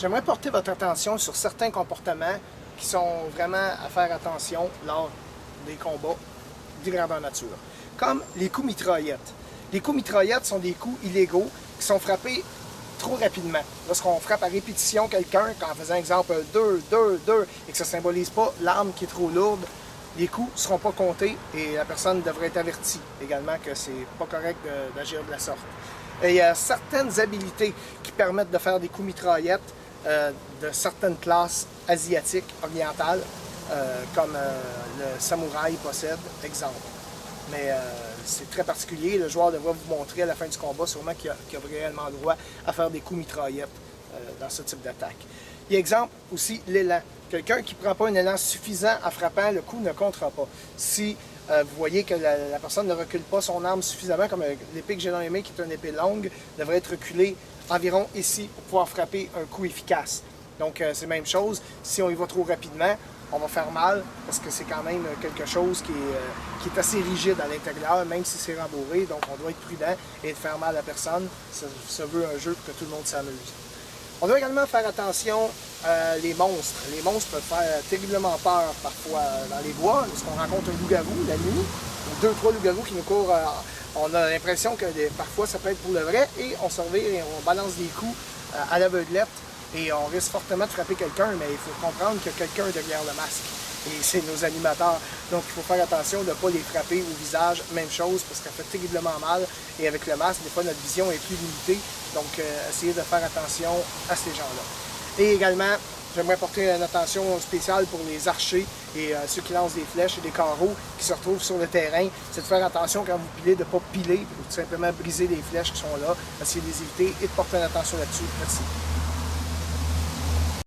J'aimerais porter votre attention sur certains comportements qui sont vraiment à faire attention lors des combats de grandeur nature, comme les coups mitraillettes. Les coups mitraillettes sont des coups illégaux qui sont frappés trop rapidement. Lorsqu'on frappe à répétition quelqu'un, en faisant exemple 2, 2, 2, et que ça ne symbolise pas l'arme qui est trop lourde, les coups ne seront pas comptés et la personne devrait être avertie également que c'est pas correct d'agir de la sorte. Et il y a certaines habiletés qui permettent de faire des coups mitraillettes de certaines classes asiatiques, orientales, comme le samouraï possède, exemple. Mais c'est très particulier. Le joueur devra vous montrer à la fin du combat sûrement qu'il a réellement le droit à faire des coups mitraillettes dans ce type d'attaque. Il y a exemple aussi l'élan. Quelqu'un qui ne prend pas un élan suffisant en frappant, le coup ne comptera pas. Si vous voyez que la personne ne recule pas son arme suffisamment, comme l'épée que j'ai dans les mains, qui est une épée longue, devrait être reculée environ ici pour pouvoir frapper un coup efficace. Donc c'est la même chose. Si on y va trop rapidement, on va faire mal parce que c'est quand même quelque chose qui est assez rigide à l'intérieur, même si c'est rembourré. Donc on doit être prudent et de faire mal à la personne. Ça veut un jeu pour que tout le monde s'amuse. On doit également faire attention les monstres. Les monstres peuvent faire terriblement peur parfois dans les bois. Lorsqu'on rencontre un loup-garou la nuit, ou 2-3 loups-garous qui nous courent, on a l'impression que parfois ça peut être pour le vrai et on se revire et on balance des coups à l'aveuglette et on risque fortement de frapper quelqu'un, mais il faut comprendre qu'il y a quelqu'un derrière le masque. Et c'est nos animateurs. Donc il faut faire attention de ne pas les frapper au visage, même chose, parce que ça fait terriblement mal. Et avec le masque, des fois notre vision est plus limitée. Donc essayez de faire attention à ces gens-là. Et également, j'aimerais porter une attention spéciale pour les archers et ceux qui lancent des flèches et des carreaux qui se retrouvent sur le terrain. C'est de faire attention quand vous pilez, de ne pas piler ou tout simplement briser les flèches qui sont là. Essayez de les éviter et de porter une attention là-dessus. Merci.